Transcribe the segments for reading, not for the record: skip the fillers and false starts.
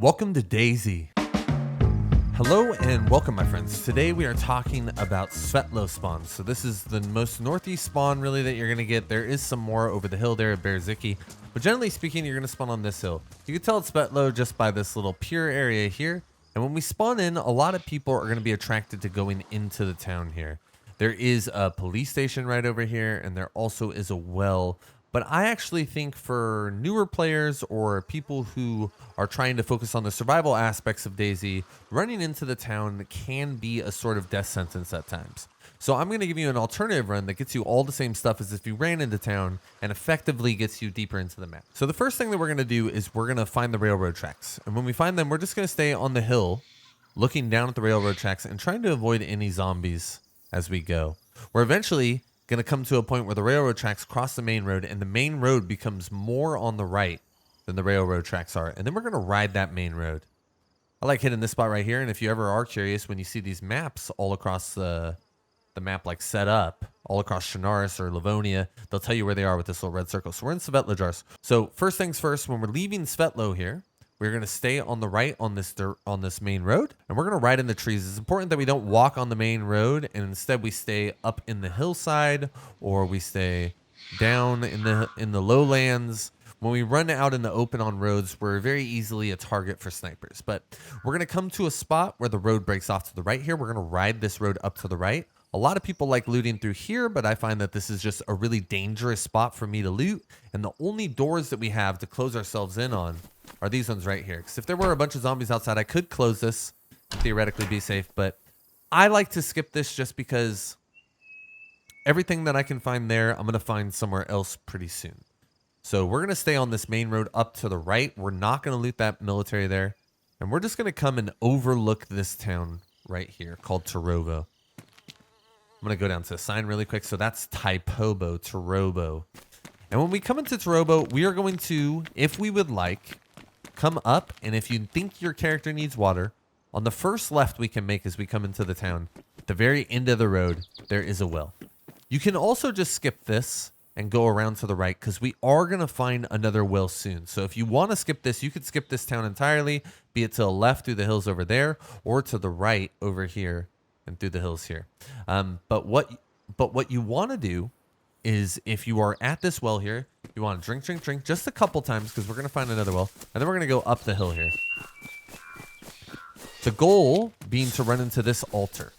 Welcome to DayZ. Hello and welcome, my friends. Today we are talking about Svetlo spawns. So this is the most northeast spawn really that you're going to get. There is some more over the hill there at Berziki, but generally speaking, you're going to spawn on this hill. You can tell it's Svetlo just by this little pure area here. And when we spawn in, a lot of people are going to be attracted to going into the town here. There is a police station right over here, and there also is a well. But I actually think for newer players or people who are trying to focus on the survival aspects of DayZ, running into the town can be a sort of death sentence at times. So I'm going to give you an alternative run that gets you all the same stuff as if you ran into town and effectively gets you deeper into the map. So the first thing that we're going to do is we're going to find the railroad tracks. And when we find them, we're just going to stay on the hill, looking down at the railroad tracks and trying to avoid any zombies as we go. We're eventually going to come to a point where the railroad tracks cross the main road and the main road becomes more on the right than the railroad tracks are. And then we're going to ride that main road. I like hitting this spot right here. And if you ever are curious, when you see these maps all across the map like set up, all across Shanaris or Livonia, they'll tell you where they are with this little red circle. So we're in Svetlo Jars. So first things first, when we're leaving Svetlo here, we're going to stay on the right on this main road, and we're going to ride in the trees. It's important that we don't walk on the main road, and instead we stay up in the hillside, or we stay down in the lowlands. When we run out in the open on roads, we're very easily a target for snipers. But we're going to come to a spot where the road breaks off to the right here. We're going to ride this road up to the right. A lot of people like looting through here, but I find that this is just a really dangerous spot for me to loot. And the only doors that we have to close ourselves in on are these ones right here. Because if there were a bunch of zombies outside, I could close this and theoretically be safe. But I like to skip this just because everything that I can find there, I'm going to find somewhere else pretty soon. So we're going to stay on this main road up to the right. We're not going to loot that military there. And we're just going to come and overlook this town right here called Turovo. I'm going to go down to the sign really quick. So that's Typobo, Turovo. And when we come into Turovo, we are going to, if we would like, come up. And if you think your character needs water, on the first left we can make as we come into the town, at the very end of the road, there is a well. You can also just skip this and go around to the right because we are going to find another well soon. So if you want to skip this, you could skip this town entirely, be it to the left through the hills over there or to the right over here and through the hills here. But what you want to do is if you are at this well here, you want to drink just a couple times because we're going to find another well. And then we're going to go up the hill here. The goal being to run into this altar.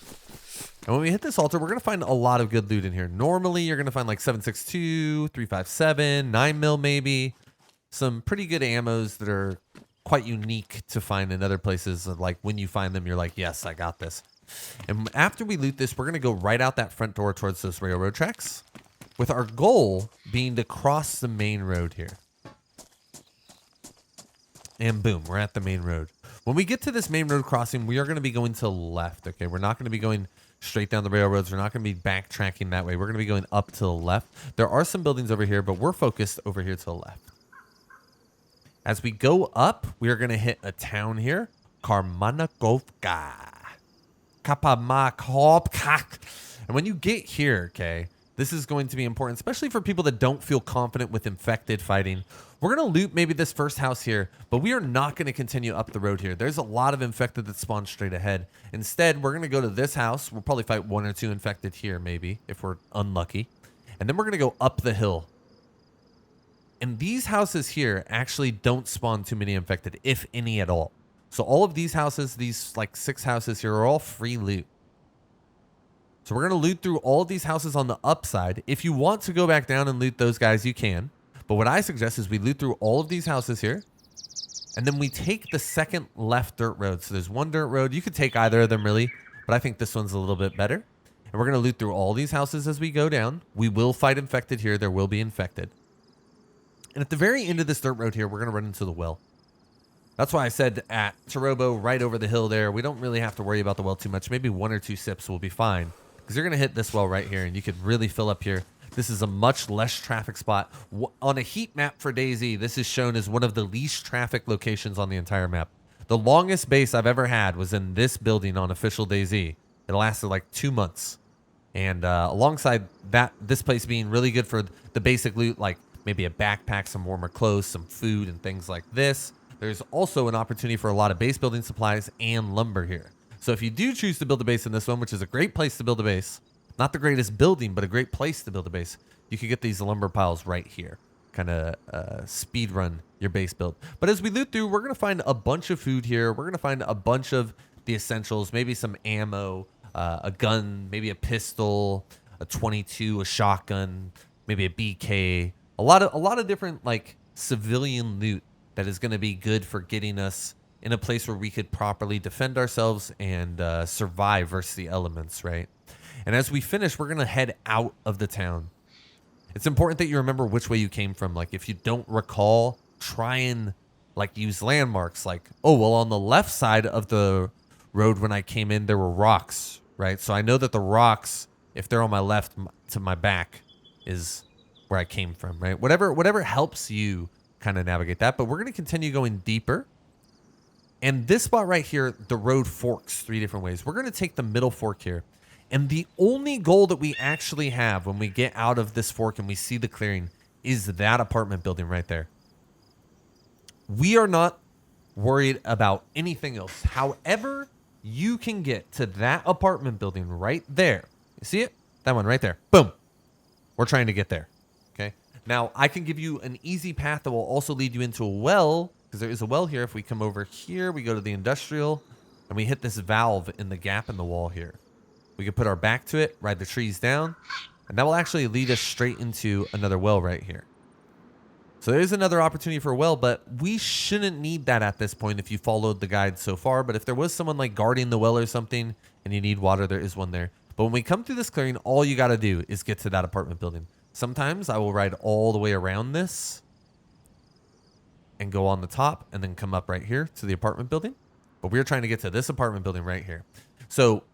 And when we hit this altar, we're going to find a lot of good loot in here. Normally, you're going to find like 7.62, 3.57, 9mm maybe. Some pretty good ammos that are quite unique to find in other places. Like when you find them, you're like, yes, I got this. And after we loot this, we're going to go right out that front door towards those railroad tracks, with our goal being to cross the main road here. And boom, we're at the main road. When we get to this main road crossing, we are going to be going to the left, okay? We're not going to be going straight down the railroads. We're not going to be backtracking that way. We're going to be going up to the left. There are some buildings over here, but we're focused over here to the left. As we go up, we are going to hit a town here, Kamesnk. And when you get here, okay, this is going to be important, especially for people that don't feel confident with infected fighting. We're going to loot maybe this first house here, but we are not going to continue up the road here. There's a lot of infected that spawn straight ahead. Instead, we're going to go to this house. We'll probably fight one or two infected here, maybe, if we're unlucky. And then we're going to go up the hill. And these houses here actually don't spawn too many infected, if any at all. So all of these houses, these like 6 houses here, are all free loot. So we're going to loot through all of these houses on the upside. If you want to go back down and loot those guys, you can. But what I suggest is we loot through all of these houses here. And then we take the second left dirt road. So there's one dirt road. You could take either of them really, but I think this one's a little bit better. And we're going to loot through all these houses as we go down. We will fight infected here. There will be infected. And at the very end of this dirt road here, we're going to run into the well. That's why I said at Turovo, right over the hill there, we don't really have to worry about the well too much. Maybe 1 or 2 sips will be fine. Because you're going to hit this well right here, and you could really fill up here. This is a much less traffic spot. On a heat map for DayZ, this is shown as one of the least traffic locations on the entire map. The longest base I've ever had was in this building on official DayZ. It lasted like 2 months. And alongside that, this place being really good for the basic loot, like maybe a backpack, some warmer clothes, some food, and things like this. there's also an opportunity for a lot of base building supplies and lumber here. So if you do choose to build a base in this one, which is a great place to build a base, not the greatest building, but a great place to build a base, you can get these lumber piles right here. Kind of speed run your base build. But as we loot through, we're going to find a bunch of food here. We're going to find a bunch of the essentials, maybe some ammo, a gun, maybe a pistol, a 22, a shotgun, maybe a BK, a lot of different like civilian loot that is going to be good for getting us in a place where we could properly defend ourselves and survive versus the elements, right? And as we finish, we're going to head out of the town. It's important that you remember which way you came from. Like if you don't recall, try and like use landmarks like, oh, well, on the left side of the road when I came in, there were rocks, right? So I know that the rocks, if they're on my left to my back, is where I came from, right? Whatever helps you kind of navigate that. But we're going to continue going deeper. And this spot right here, the road forks 3 different ways. We're going to take the middle fork here. And the only goal that we actually have when we get out of this fork and we see the clearing is that apartment building right there. We are not worried about anything else. However, you can get to that apartment building right there. You see it? That one right there. Boom. We're trying to get there. Okay. Now, I can give you an easy path that will also lead you into a well, because there is a well here. If we come over here, we go to the industrial, and we hit this valve in the gap in the wall here. We can put our back to it, ride the trees down, and that will actually lead us straight into another well right here. So there's another opportunity for a well, but we shouldn't need that at this point if you followed the guide so far. But if there was someone like guarding the well or something and you need water, there is one there. But when we come through this clearing, all you got to do is get to that apartment building. Sometimes I will ride all the way around this and go on the top and then come up right here to the apartment building. But we're trying to get to this apartment building right here. So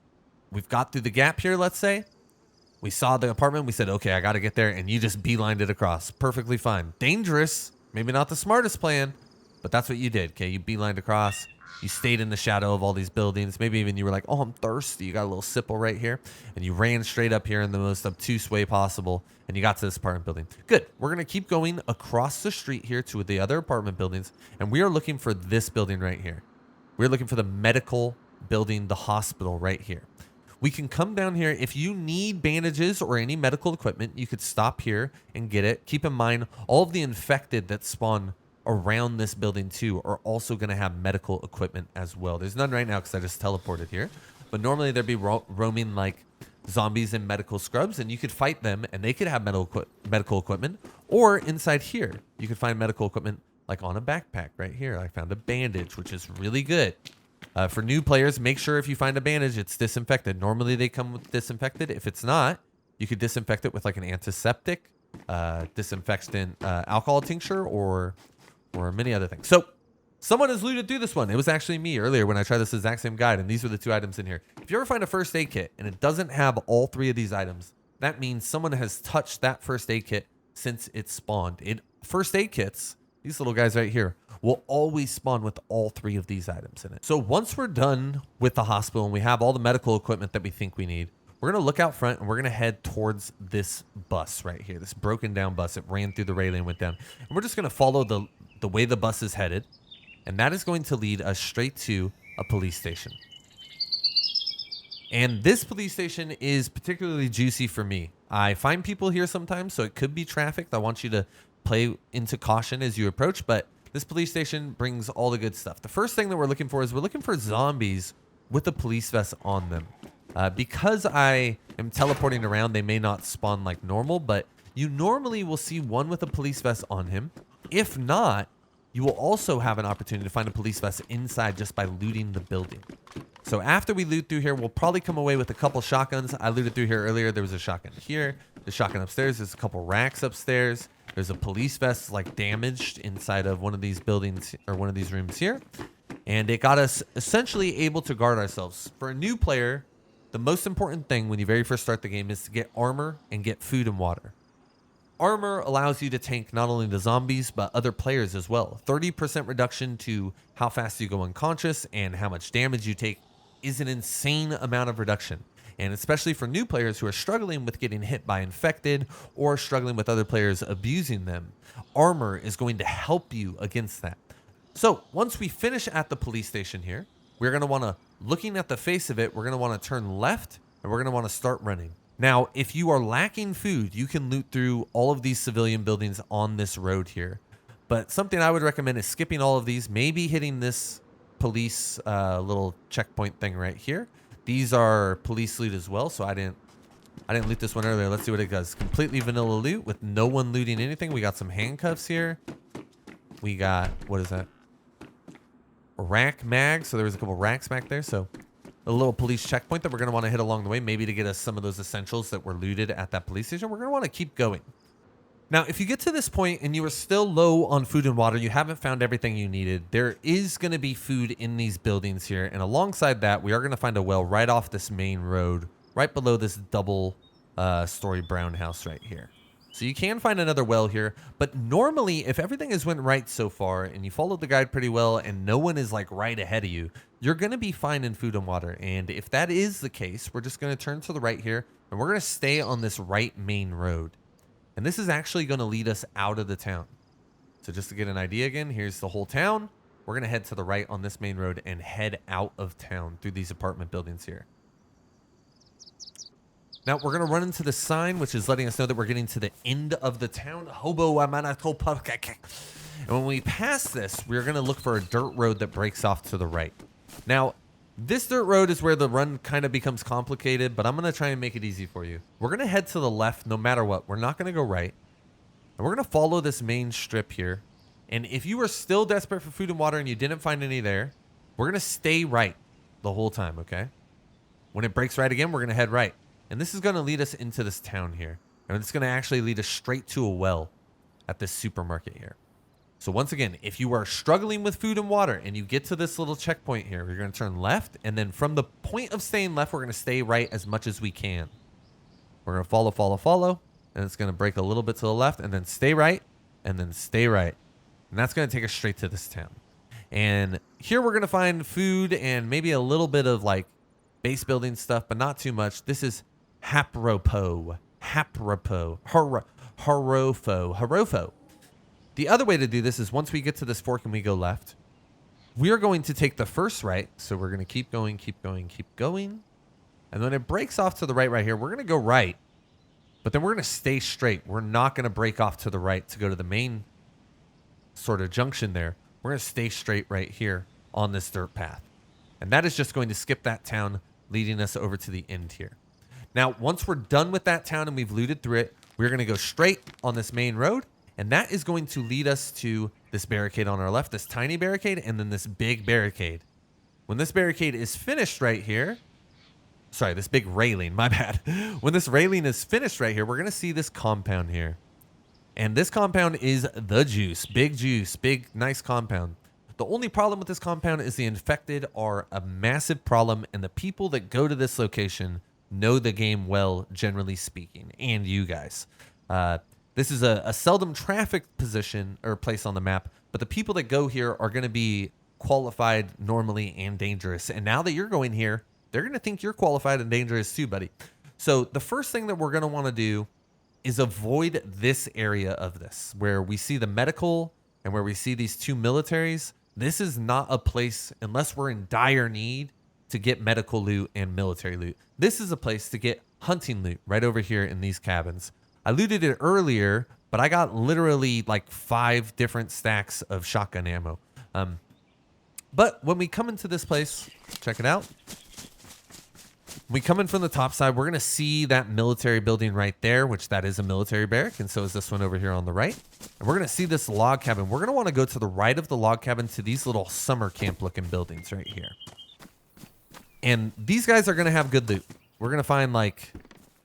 we've got through the gap here, let's say. We saw the apartment. We said, okay, I got to get there. And you just beelined it across. Perfectly fine. Dangerous. Maybe not the smartest plan, but that's what you did. Okay. You beelined across. You stayed in the shadow of all these buildings. Maybe even you were like, oh, I'm thirsty. You got a little sipple right here. And you ran straight up here in the most obtuse way possible. And you got to this apartment building. Good. We're going to keep going across the street here to the other apartment buildings. And we are looking for this building right here. We're looking for the medical building, the hospital right here. We can come down here. If you need bandages or any medical equipment, you could stop here and get it. Keep in mind, all of the infected that spawn around this building too are also going to have medical equipment as well. There's none right now because I just teleported here. But normally there'd be roaming like zombies in medical scrubs, and you could fight them and they could have medical equipment. Or inside here, you could find medical equipment like on a backpack right here. I found a bandage, which is really good. For new players, make sure if you find a bandage, it's disinfected. Normally they come with disinfected. If it's not, you could disinfect it with like an antiseptic, disinfectant, alcohol tincture, or many other things. So someone has looted through this one. It was actually me earlier when I tried this exact same guide, and these were the 2 items in here. If you ever find a first aid kit and it doesn't have all 3 of these items, that means someone has touched that first aid kit since it spawned. First aid kits, these little guys right here, will always spawn with all 3 of these items in it. So once we're done with the hospital and we have all the medical equipment that we think we need, we're going to look out front and we're going to head towards this bus right here, this broken down bus. It ran through the railing and went down. And we're just going to follow the way the bus is headed. And that is going to lead us straight to a police station. And this police station is particularly juicy for me. I find people here sometimes, so it could be trafficked. I want you to play into caution as you approach, but this police station brings all the good stuff. The first thing that we're looking for is we're looking for zombies with a police vest on them. Because I am teleporting around, they may not spawn like normal, but you normally will see one with a police vest on him. If not, you will also have an opportunity to find a police vest inside just by looting the building. So after we loot through here, we'll probably come away with a couple shotguns. I looted through here earlier. There was a shotgun here, the shotgun upstairs. There's a couple racks upstairs. There's a police vest like damaged inside of one of these buildings or one of these rooms here. And it got us essentially able to guard ourselves. For a new player, the most important thing when you very first start the game is to get armor and get food and water. Armor allows you to tank not only the zombies, but other players as well. 30% reduction to how fast you go unconscious and how much damage you take is an insane amount of reduction. And especially for new players who are struggling with getting hit by infected or struggling with other players abusing them, armor is going to help you against that. So once we finish at the police station here, we're going to want to, looking at the face of it, we're going to want to turn left and we're going to want to start running. Now, if you are lacking food, you can loot through all of these civilian buildings on this road here. But something I would recommend is skipping all of these, maybe hitting this police little checkpoint thing right here. These are police loot as well, so I didn't loot this one earlier. Let's see what it does. Completely vanilla loot with no one looting anything. We got some handcuffs here. We got, what is that? Rack mag. So there was a couple racks back there. So a little police checkpoint that we're going to want to hit along the way, maybe to get us some of those essentials that were looted at that police station. We're going to want to keep going. Now, if you get to this point and you are still low on food and water, you haven't found everything you needed, there is going to be food in these buildings here. And alongside that, we are going to find a well right off this main road, right below this double story brown house right here. So you can find another well here, but normally if everything has went right so far and you followed the guide pretty well and no one is like right ahead of you, you're going to be fine in food and water. And if that is the case, we're just going to turn to the right here and we're going to stay on this right main road. And this is actually going to lead us out of the town. So just to get an idea again, here's the whole town. We're going to head to the right on this main road and head out of town through these apartment buildings here. Now, we're going to run into the sign, which is letting us know that we're getting to the end of the town. And when we pass this, we're going to look for a dirt road that breaks off to the right. Now, this dirt road is where the run kind of becomes complicated, but I'm going to try and make it easy for you. We're going to head to the left no matter what. We're not going to go right. And we're going to follow this main strip here. And if you are still desperate for food and water and you didn't find any there, we're going to stay right the whole time, okay? When it breaks right again, we're going to head right. And this is going to lead us into this town here. And it's going to actually lead us straight to a well at this supermarket here. So once again, if you are struggling with food and water and you get to this little checkpoint here, we're going to turn left. And then from the point of staying left, we're going to stay right as much as we can. We're going to follow. And it's going to break a little bit to the left and then stay right and then stay right. And that's going to take us straight to this town. And here we're going to find food and maybe a little bit of like base building stuff, but not too much. This is Harofo. The other way to do this is once we get to this fork and we go left, we're going to take the first right. So we're going to keep going. And when it breaks off to the right here, we're going to go right. But then we're going to stay straight. We're not going to break off to the right to go to the main sort of junction there. We're going to stay straight right here on this dirt path. And that is just going to skip that town, leading us over to the end here. Now, once we're done with that town and we've looted through it, we're going to go straight on this main road. And that is going to lead us to this barricade on our left, this tiny barricade, and then this big barricade. When this barricade is finished right here, sorry, this big railing, my bad. When this railing is finished right here, we're going to see this compound here. And this compound is the juice, big, nice compound. The only problem with this compound is the infected are a massive problem, and the people that go to this location know the game well, generally speaking, and you guys. This is a seldom trafficked position or place on the map, but the people that go here are going to be qualified normally and dangerous. And now that you're going here, they're going to think you're qualified and dangerous too, buddy. So the first thing that we're going to want to do is avoid this area of this, where we see the medical and where we see these two militaries. This is not a place, unless we're in dire need, to get medical loot and military loot. This is a place to get hunting loot right over here in these cabins. I looted it earlier, but I got literally like 5 different stacks of shotgun ammo. But when we come into this place, check it out. We come in from the top side, we're going to see that military building right there, which that is a military barrack. And so is this one over here on the right. And we're going to see this log cabin. We're going to want to go to the right of the log cabin to these little summer camp looking buildings right here. And these guys are going to have good loot. We're going to find like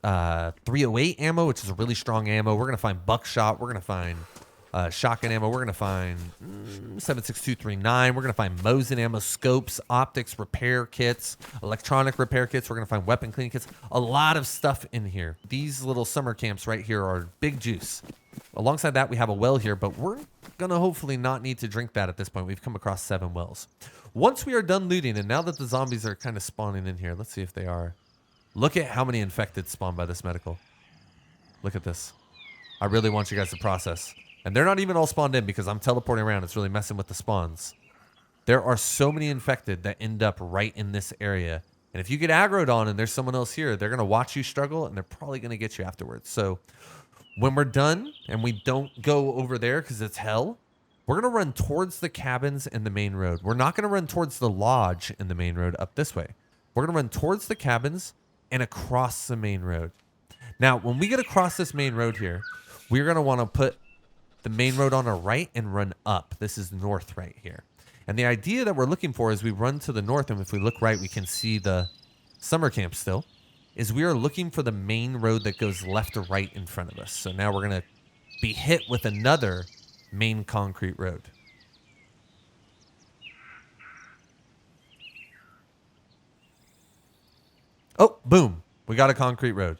308 ammo, which is a really strong ammo. We're going to find buckshot. We're going to find shotgun ammo. We're going to find 7.6239. We're going to find Mosin ammo, scopes, optics, repair kits, electronic repair kits. We're going to find weapon cleaning kits. A lot of stuff in here. These little summer camps right here are big juice. Alongside that, we have a well here, but we're going to hopefully not need to drink that at this point. We've come across 7 wells. Once we are done looting, and now that the zombies are kind of spawning in here, let's see if they are. Look at how many infected spawn by this medical. Look at this. I really want you guys to process. And they're not even all spawned in because I'm teleporting around. It's really messing with the spawns. There are so many infected that end up right in this area. And if you get aggroed on and there's someone else here, they're going to watch you struggle and they're probably going to get you afterwards. So when we're done and we don't go over there because it's hell, we're going to run towards the cabins and the main road. We're not going to run towards the lodge in the main road up this way. We're going to run towards the cabins and across the main road. Now, when we get across this main road here, we're going to want to put the main road on our right and run up. This is north right here. And the idea that we're looking for is we run to the north, and if we look right, we can see the summer camp still, is we are looking for the main road that goes left to right in front of us. So now we're going to be hit with another main concrete road. Oh, boom. We got a concrete road.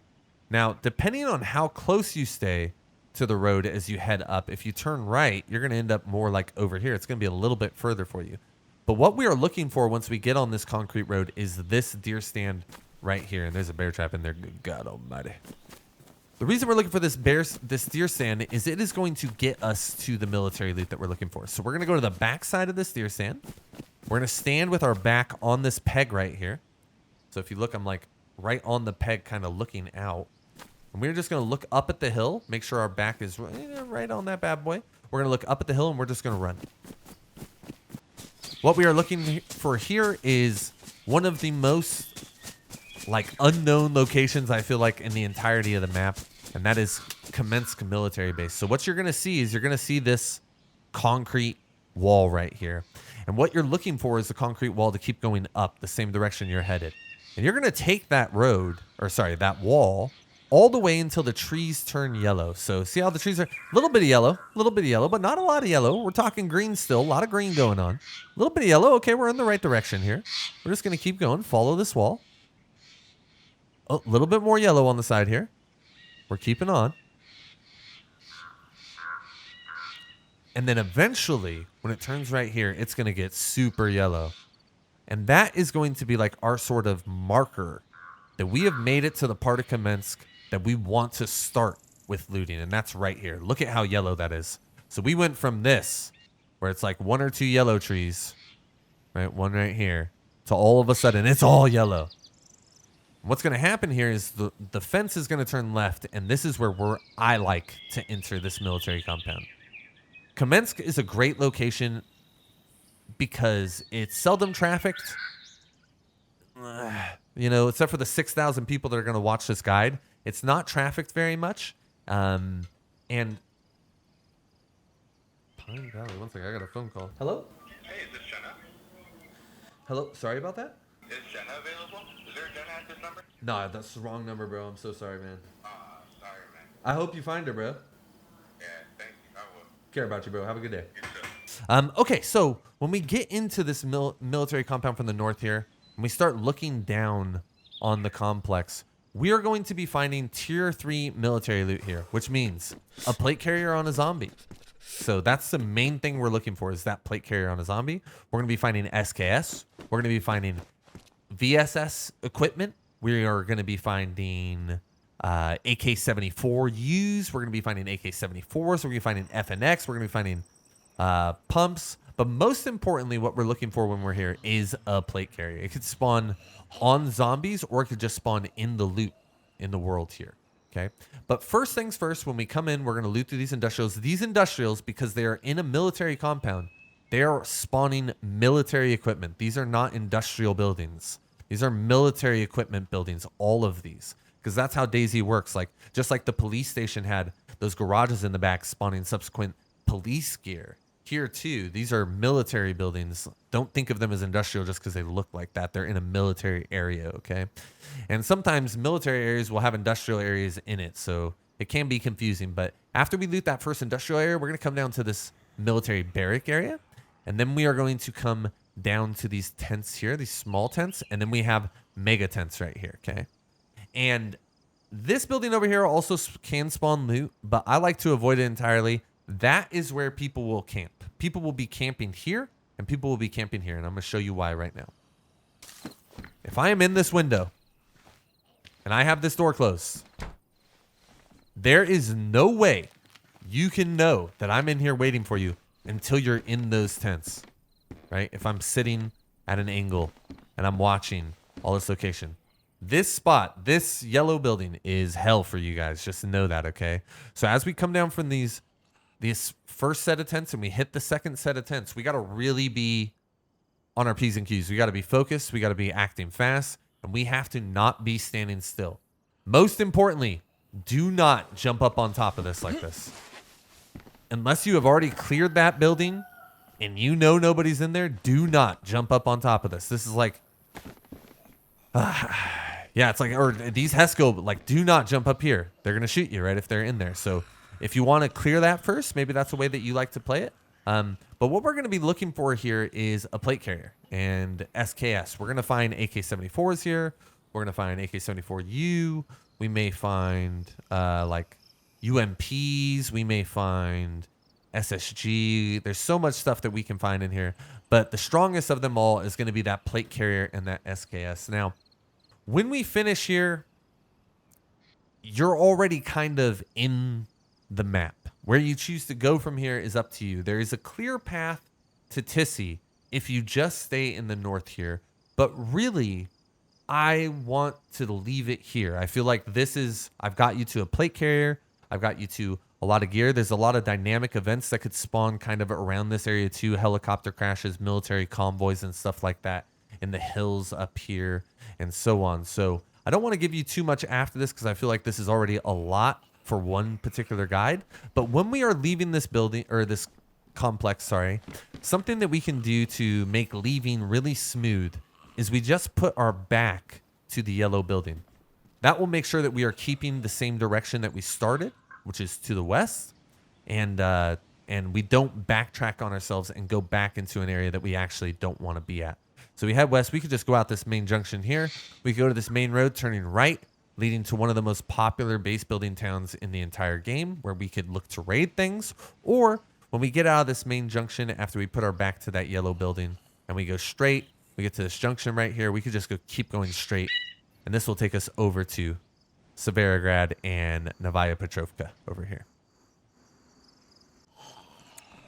Now, depending on how close you stay to the road as you head up, if you turn right, you're going to end up more like over here. It's going to be a little bit further for you. But what we are looking for once we get on this concrete road is this deer stand right here. And there's a bear trap in there. Good God almighty. The reason we're looking for this deer stand is it is going to get us to the military loot that we're looking for. So we're going to go to the back side of this deer stand. We're going to stand with our back on this peg right here. So if you look, I'm like right on the peg kind of looking out. And we're just going to look up at the hill, make sure our back is right on that bad boy. We're going to look up at the hill and we're just going to run. What we are looking for here is one of the most like unknown locations I feel like in the entirety of the map, and that is Kamensk military base. So what you're going to see is you're going to see this concrete wall right here. And what you're looking for is the concrete wall to keep going up the same direction you're headed. And you're going to take that road, or sorry, that wall all the way until the trees turn yellow. So see how the trees are a little bit of yellow, but not a lot of yellow. We're talking green still, a lot of green going on. A little bit of yellow. Okay, we're in the right direction here. We're just going to keep going, follow this wall. Oh, a little bit more yellow on the side here. We're keeping on. And then eventually, when it turns right here, it's going to get super yellow. And that is going to be like our sort of marker that we have made it to the part of Kamensk that we want to start with looting. And that's right here. Look at how yellow that is. So we went from this, where it's like one or two yellow trees, right? One right here, to all of a sudden, it's all yellow. What's going to happen here is the fence is going to turn left, and this is where I like to enter this military compound. Kamensk is a great location because it's seldom trafficked. You know, except for the 6,000 people that are going to watch this guide, it's not trafficked very much. And Pine Valley, one second, I got a phone call. Hello? Hey, is this Jenna? Hello? Sorry about that? Is Jenna available? Is there a Jenna at this number? Nah, that's the wrong number, bro. I'm so sorry, man. Sorry, man. I hope you find her, bro. Yeah, thank you. I will. Care about you, bro. Have a good day. You too. Okay, so when we get into this military compound from the north here, and we start looking down on the complex, we are going to be finding tier 3 military loot here, which means a plate carrier on a zombie. So that's the main thing we're looking for, is that plate carrier on a zombie. We're going to be finding SKS. We're going to be finding VSS equipment. We are going to be finding AK-74Us. We're going to be finding AK-74s. We're going to be finding FNX. We're going to be finding pumps. But most importantly, what we're looking for when we're here is a plate carrier. It could spawn on zombies, or it could just spawn in the loot in the world here. Okay. But first things first, when we come in, we're going to loot through these industrials. These industrials, because they are in a military compound, they are spawning military equipment. These are not industrial buildings. These are military equipment buildings, all of these. Because that's how DayZ works. Like, just like the police station had those garages in the back spawning subsequent police gear. Here too, these are military buildings. Don't think of them as industrial just because they look like that. They're in a military area, okay? And sometimes military areas will have industrial areas in it, so it can be confusing. But after we loot that first industrial area, we're going to come down to this military barrack area. And then we are going to come down to these tents here, these small tents. And then we have mega tents right here, okay? And this building over here also can spawn loot, but I like to avoid it entirely. That is where people will camp. People will be camping here, and people will be camping here, and I'm going to show you why right now. If I am in this window, and I have this door closed, there is no way you can know that I'm in here waiting for you until you're in those tents. right? If I'm sitting at an angle and I'm watching all this location, this spot, this yellow building is hell for you guys. Just know that, okay? So as we come down from these first set of tents and we hit the second set of tents, we got to really be on our P's and Q's. We got to be focused. We got to be acting fast. And we have to not be standing still. Most importantly, do not jump up on top of this like this. Unless you have already cleared that building and you know nobody's in there, do not jump up on top of this. This is like... yeah, it's like... Or these HESCO, like, do not jump up here. They're going to shoot you, right, if they're in there. So if you want to clear that first, maybe that's the way that you like to play it. But what we're going to be looking for here is a plate carrier and SKS. We're going to find AK-74s here. We're going to find AK-74U. We may find like UMPs. We may find SSG. There's so much stuff that we can find in here. But the strongest of them all is going to be that plate carrier and that SKS. Now, when we finish here, you're already kind of in the map. Where you choose to go from here is up to you. There is a clear path to Tissy if you just stay in the north here. But really, I want to leave it here. I feel like this is... I've got you to a plate carrier. I've got you to a lot of gear. There's a lot of dynamic events that could spawn kind of around this area too. Helicopter crashes, military convoys, and stuff like that in the hills up here and so on. So I don't want to give you too much after this because I feel like this is already a lot for one particular guide. But when we are leaving this building or this complex, sorry, something that we can do to make leaving really smooth is we just put our back to the yellow building. That will make sure that we are keeping the same direction that we started, which is to the west, and we don't backtrack on ourselves and go back into an area that we actually don't want to be at. So we head west. We could just go out this main junction here. We could go to this main road, turning right, leading to one of the most popular base building towns in the entire game where we could look to raid things. Or when we get out of this main junction after we put our back to that yellow building and we go straight, we get to this junction right here, we could just keep going straight. And this will take us over to Severograd and Novaya Petrovka over here.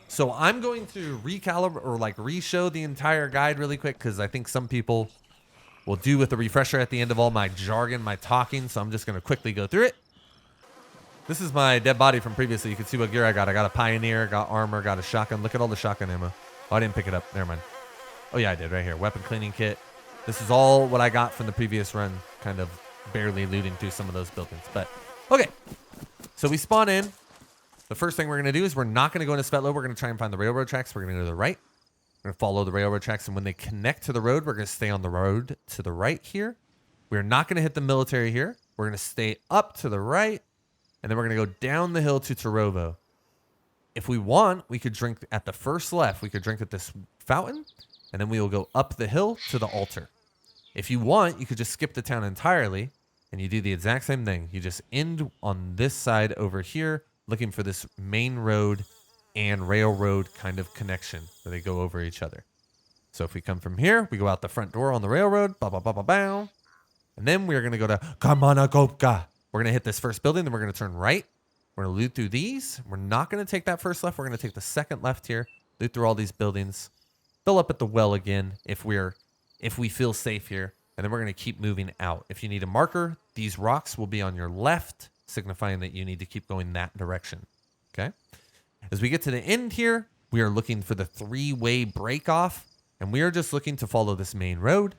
So I'm going to recalibrate or like re-show the entire guide really quick because I think some people will do with a refresher at the end of all my jargon, my talking. So I'm just going to quickly go through it. This is my dead body from previously. You can see what gear I got. I got a Pioneer, got armor, got a shotgun. Look at all the shotgun ammo. Oh, I didn't pick it up. Never mind. Oh, yeah, I did right here. Weapon cleaning kit. This is all what I got from the previous run, kind of barely looting through some of those buildings. But, okay. So we spawn in. The first thing we're going to do is we're not going to go into Svetlo. We're going to try and find the railroad tracks. We're going to go to the right. We're going to follow the railroad tracks. And when they connect to the road, we're going to stay on the road to the right here. We're not going to hit the military here. We're going to stay up to the right. And then we're going to go down the hill to Turovo. If we want, we could drink at the first left. We could drink at this fountain. And then we will go up the hill to the altar. If you want, you could just skip the town entirely. And you do the exact same thing. You just end on this side over here, looking for this main road and railroad kind of connection where they go over each other. So if we come from here, we go out the front door on the railroad, and then we're going to go to Kamesnk. We're going to hit this first building, then we're going to turn right. We're going to loot through these. We're not going to take that first left. We're going to take the second left here, loot through all these buildings, fill up at the well again if we feel safe here, and then we're going to keep moving out. If you need a marker, these rocks will be on your left, signifying that you need to keep going that direction. Okay? As we get to the end here, we are looking for the three-way break-off, and we are just looking to follow this main road,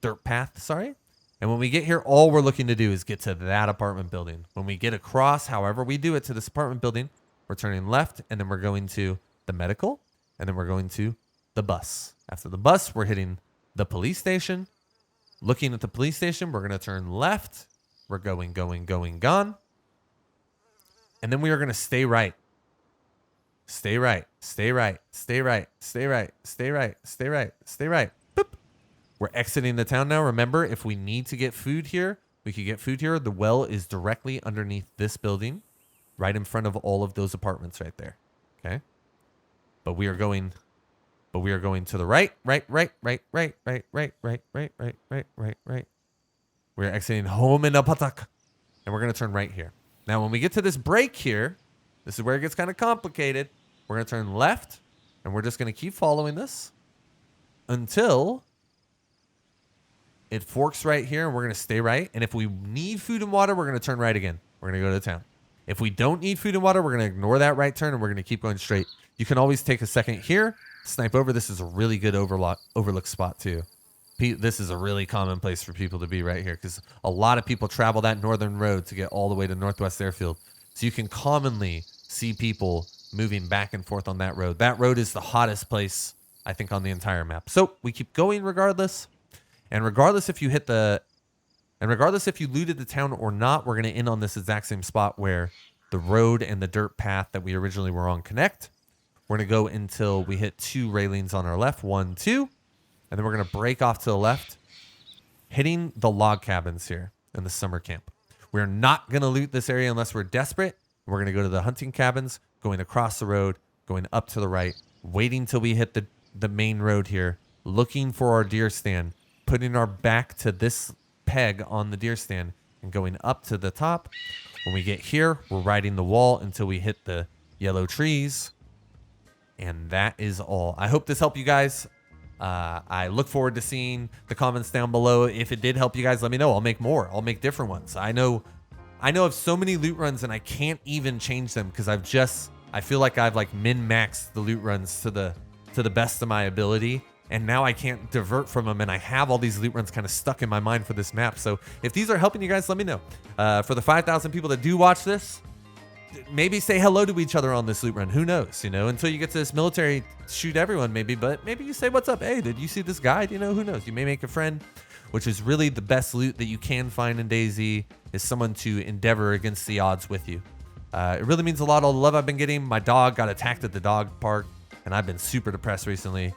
dirt path, sorry. And when we get here, all we're looking to do is get to that apartment building. When we get across, however we do it to this apartment building, we're turning left, and then we're going to the medical, and then we're going to the bus. After the bus, we're hitting the police station. Looking at the police station, we're going to turn left. We're going, gone. And then we are going to stay right. Stay right. Stay right. Stay right. Stay right. Stay right. Stay right. Stay right. Boop. We're exiting the town now. Remember, if we need to get food here, we could get food here. The well is directly underneath this building, right in front of all of those apartments right there. Okay? But we are going to the right. We're exiting home in Apatak. And we're going to turn right here. Now, when we get to this break here, this is where it gets kind of complicated. We're going to turn left, and we're just going to keep following this. until it forks right here, and we're going to stay right. And if we need food and water, we're going to turn right again. We're going to go to the town. If we don't need food and water, we're going to ignore that right turn, and we're going to keep going straight. You can always take a second here, snipe over. This is a really good overlook spot, too. This is a really common place for people to be right here because a lot of people travel that northern road to get all the way to Northwest Airfield. So you can commonly see people moving back and forth on that road. That road is the hottest place, I think, on the entire map. So we keep going regardless. And regardless if you regardless if you looted the town or not, we're going to end on this exact same spot where the road and the dirt path that we originally were on connect. We're going to go until we hit 2 railings on our left. 1, 2. And then we're going to break off to the left, hitting the log cabins here in the summer camp. We're not going to loot this area unless we're desperate. We're going to go to the hunting cabins, going across the road, going up to the right, waiting till we hit the main road here, looking for our deer stand, putting our back to this peg on the deer stand, and going up to the top. When we get here, we're riding the wall until we hit the yellow trees. And that is all. I hope this helped you guys. I look forward to seeing the comments down below. If it did help you guys, let me know. I'll make more. I'll make different ones. I know of so many loot runs and I can't even change them because I feel like I've like min-maxed the loot runs to the best of my ability. And now I can't divert from them. And I have all these loot runs kind of stuck in my mind for this map. So if these are helping you guys, let me know. For the 5,000 people that do watch this, maybe say hello to each other on this loot run. Who knows, until you get to this military, shoot everyone maybe, but maybe you say, what's up? Hey, did you see this guide? Who knows? You may make a friend, which is really the best loot that you can find in DayZ is someone to endeavor against the odds with you. It really means a lot, all the love I've been getting. My dog got attacked at the dog park and I've been super depressed recently.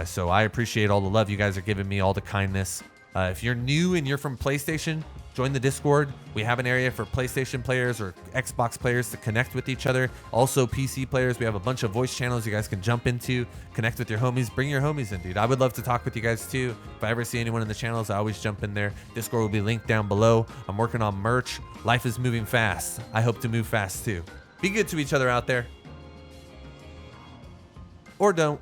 So I appreciate all the love you guys are giving me, all the kindness. If you're new and you're from PlayStation, join the Discord. We have an area for PlayStation players or Xbox players to connect with each other. Also PC players. We have a bunch of voice channels you guys can jump into, connect with your homies. Bring your homies in, dude. I would love to talk with you guys too. If I ever see anyone in the channels, I always jump in there. Discord will be linked down below. I'm working on merch. Life is moving fast. I hope to move fast too. Be good to each other out there. Or don't.